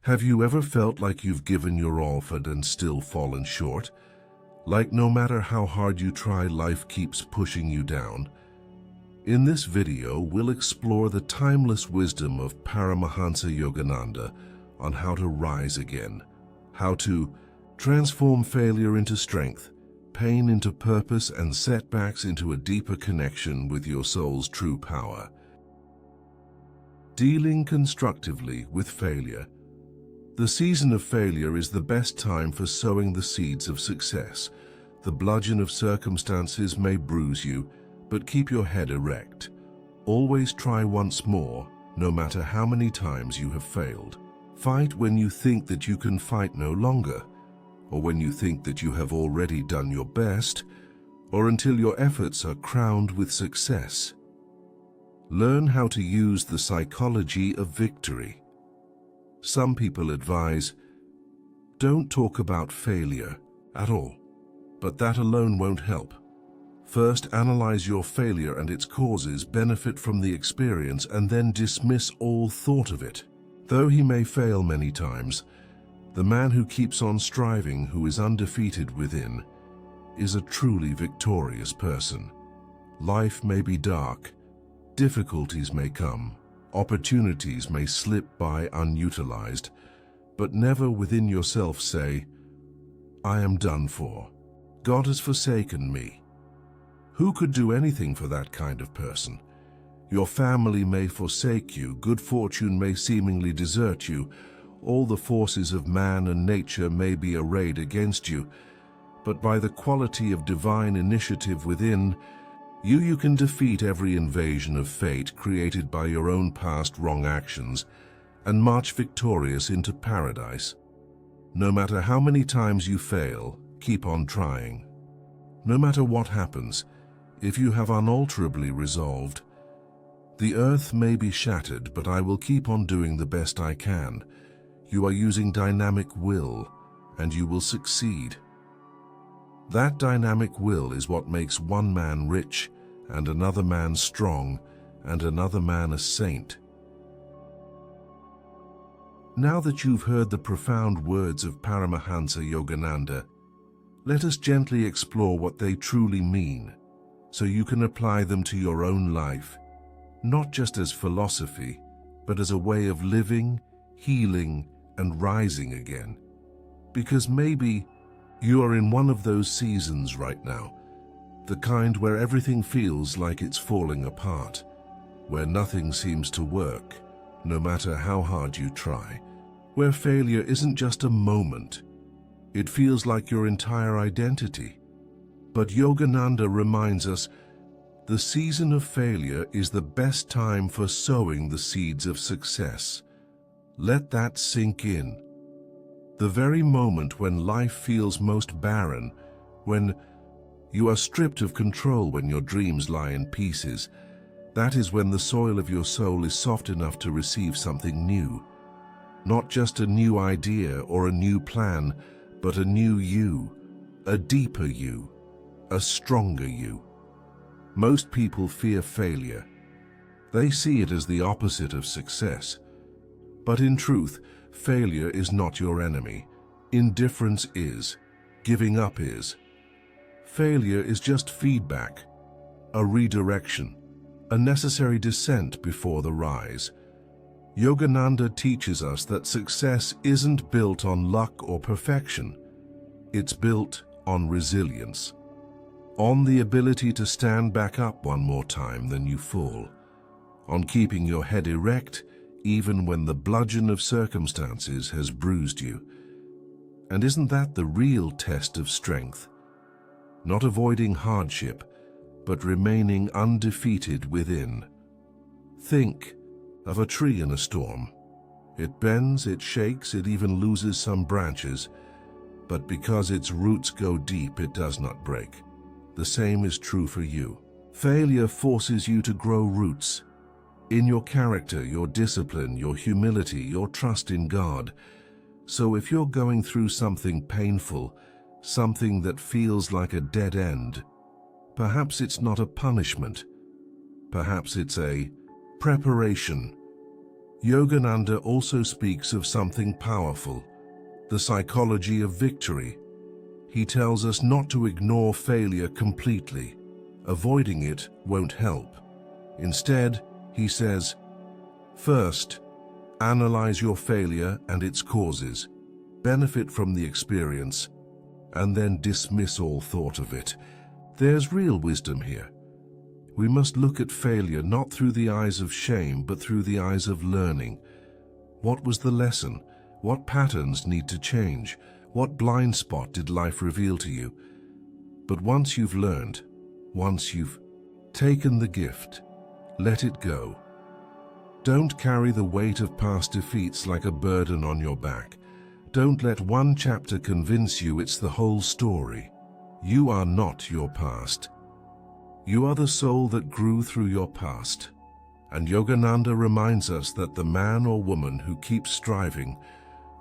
Have you ever felt like you've given your all and still fallen short? Like no matter how hard you try, life keeps pushing you down? In this video, we'll explore the timeless wisdom of Paramahansa Yogananda on how to rise again, how to transform failure into strength, pain into purpose, and setbacks into a deeper connection with your soul's true power. Dealing constructively with failure. The season of failure is the best time for sowing the seeds of success. The bludgeon of circumstances may bruise you, but keep your head erect. Always try once more, no matter how many times you have failed. Fight when you think that you can fight no longer, or when you think that you have already done your best, or until your efforts are crowned with success. Learn how to use the psychology of victory. Some people advise, don't talk about failure at all, but that alone won't help. First, analyze your failure and its causes, benefit from the experience, and then dismiss all thought of it. Though he may fail many times, the man who keeps on striving, who is undefeated within, is a truly victorious person. Life may be dark, difficulties may come, opportunities may slip by unutilized, but never within yourself say, I am done for. God has forsaken me. Who could do anything for that kind of person? Your family may forsake you, good fortune may seemingly desert you, all the forces of man and nature may be arrayed against you, but by the quality of divine initiative within, you can defeat every invasion of fate created by your own past wrong actions and march victorious into paradise. No matter how many times you fail, keep on trying. No matter what happens, if you have unalterably resolved, the earth may be shattered, but I will keep on doing the best I can. You are using dynamic will, and you will succeed. That dynamic will is what makes one man rich, and another man strong, and another man a saint. Now that you've heard the profound words of Paramahansa Yogananda, let us gently explore what they truly mean, so you can apply them to your own life, not just as philosophy, but as a way of living, healing, and rising again. Because maybe you are in one of those seasons right now, the kind where everything feels like it's falling apart, where nothing seems to work, no matter how hard you try, where failure isn't just a moment, it feels like your entire identity. But Yogananda reminds us, the season of failure is the best time for sowing the seeds of success. Let that sink in. The very moment when life feels most barren, when you are stripped of control, when your dreams lie in pieces, that is when the soil of your soul is soft enough to receive something new. Not just a new idea or a new plan, but a new you, a deeper you, a stronger you. Most people fear failure. They see it as the opposite of success. But in truth, failure is not your enemy. Indifference is. Giving up is. Failure is just feedback, a redirection, a necessary descent before the rise. Yogananda teaches us that success isn't built on luck or perfection. It's built on resilience, on the ability to stand back up one more time than you fall, on keeping your head erect even when the bludgeon of circumstances has bruised you. And isn't that the real test of strength? Not avoiding hardship, but remaining undefeated within. Think of a tree in a storm. It bends, it shakes, it even loses some branches, but because its roots go deep, it does not break. The same is true for you. Failure forces you to grow roots in your character, your discipline, your humility, your trust in God. So if you're going through something painful, something that feels like a dead end, perhaps it's not a punishment. Perhaps it's a preparation, Yogananda also speaks of something powerful, the psychology of victory. He tells us not to ignore failure completely. Avoiding it won't help. Instead, he says, first, analyze your failure and its causes, benefit from the experience, and then dismiss all thought of it. There's real wisdom here. We must look at failure not through the eyes of shame, but through the eyes of learning. What was the lesson? What patterns need to change? What blind spot did life reveal to you? But once you've learned, once you've taken the gift, let it go. Don't carry the weight of past defeats like a burden on your back. Don't let one chapter convince you it's the whole story. You are not your past. You are the soul that grew through your past. And Yogananda reminds us that the man or woman who keeps striving,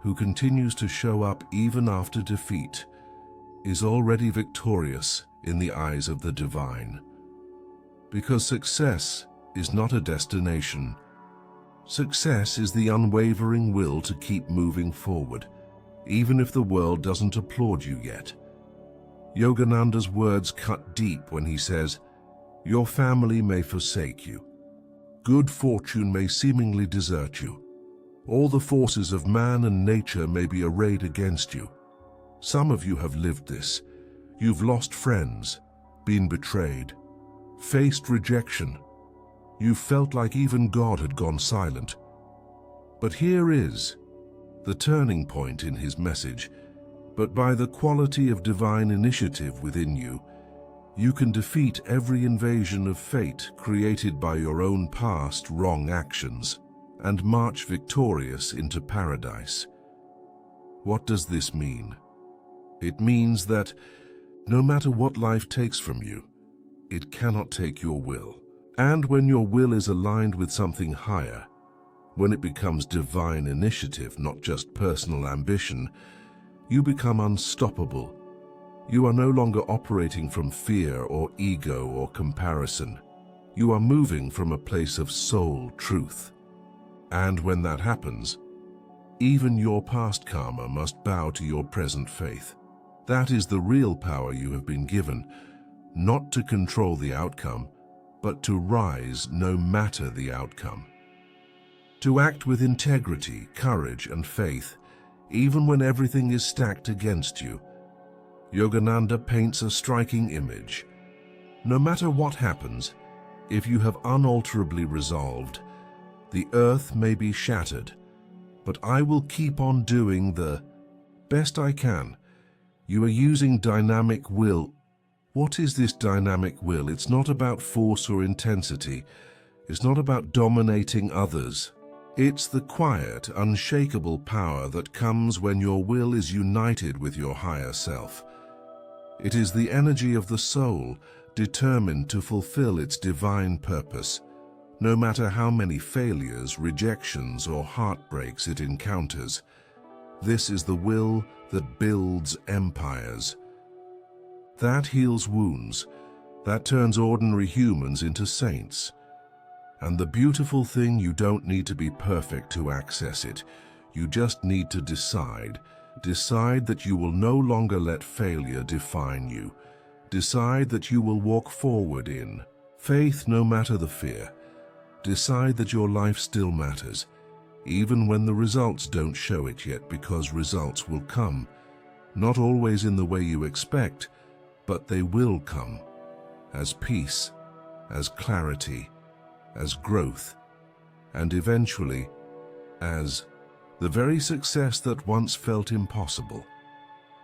who continues to show up even after defeat, is already victorious in the eyes of the divine. Because success is not a destination. Success is the unwavering will to keep moving forward, even if the world doesn't applaud you yet. Yogananda's words cut deep when he says, your family may forsake you. Good fortune may seemingly desert you. All the forces of man and nature may be arrayed against you. Some of you have lived this. You've lost friends, been betrayed, faced rejection. You've felt like even God had gone silent. But here is the turning point in his message. But by the quality of divine initiative within you, you can defeat every invasion of fate created by your own past wrong actions and march victorious into paradise. What does this mean? It means that no matter what life takes from you, it cannot take your will. And when your will is aligned with something higher, when it becomes divine initiative, not just personal ambition, you become unstoppable. You are no longer operating from fear or ego or comparison. You are moving from a place of soul truth. And when that happens, even your past karma must bow to your present faith. That is the real power you have been given, not to control the outcome, but to rise no matter the outcome. To act with integrity, courage, and faith, even when everything is stacked against you. Yogananda paints a striking image. No matter what happens, if you have unalterably resolved, the earth may be shattered, but I will keep on doing the best I can. You are using dynamic will. What is this dynamic will? It's not about force or intensity. It's not about dominating others. It's the quiet, unshakable power that comes when your will is united with your higher self. It is the energy of the soul, determined to fulfill its divine purpose, no matter how many failures, rejections, or heartbreaks it encounters. This is the will that builds empires. That heals wounds, that turns ordinary humans into saints. And the beautiful thing, you don't need to be perfect to access it. You just need to decide. Decide that you will no longer let failure define you. Decide that you will walk forward in faith no matter the fear. Decide that your life still matters, even when the results don't show it yet, because results will come. Not always in the way you expect, but they will come. As peace, as clarity, as growth, and eventually as the very success that once felt impossible.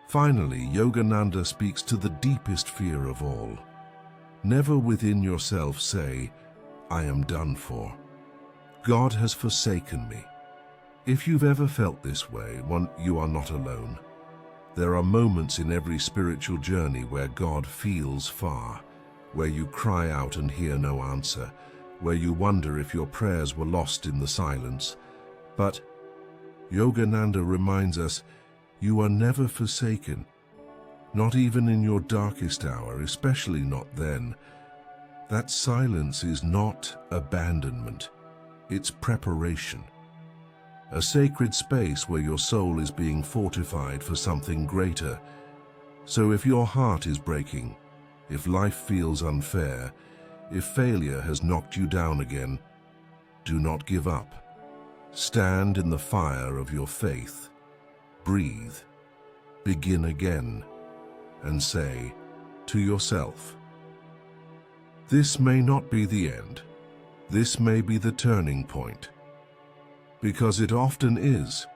Finally, Yogananda speaks to the deepest fear of all. Never within yourself say, I am done for. God has forsaken me. If you've ever felt this way, you are not alone. There are moments in every spiritual journey where God feels far, where you cry out and hear no answer, where you wonder if your prayers were lost in the silence. But Yogananda reminds us, you are never forsaken, not even in your darkest hour, especially not then. That silence is not abandonment, it's preparation. a sacred space where your soul is being fortified for something greater. So if your heart is breaking, if life feels unfair, if failure has knocked you down again, do not give up. Stand in the fire of your faith. Breathe. Begin again. And say to yourself, this may not be the end. This may be the turning point. Because it often is.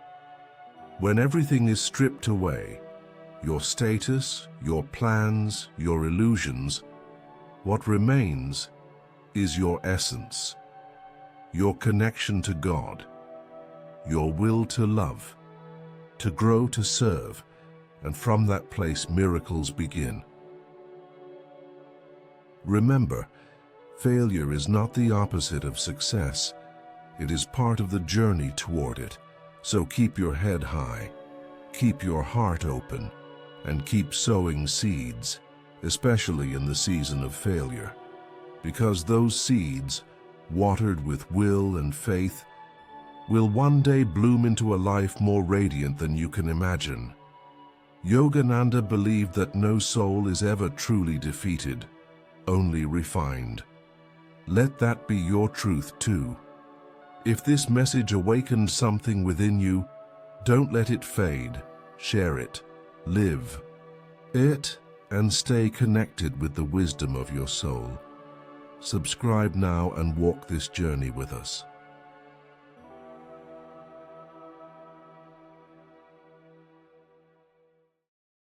When everything is stripped away, your status, your plans, your illusions, what remains is your essence, your connection to God, your will to love, to grow, to serve, and from that place miracles begin. Remember, failure is not the opposite of success. It is part of the journey toward it. So keep your head high, keep your heart open, and keep sowing seeds, especially in the season of failure. Because those seeds, watered with will and faith, will one day bloom into a life more radiant than you can imagine. Yogananda believed that no soul is ever truly defeated, only refined. Let that be your truth too. If this message awakened something within you, don't let it fade. Share it, live it, and stay connected with the wisdom of your soul. Subscribe now and walk this journey with us.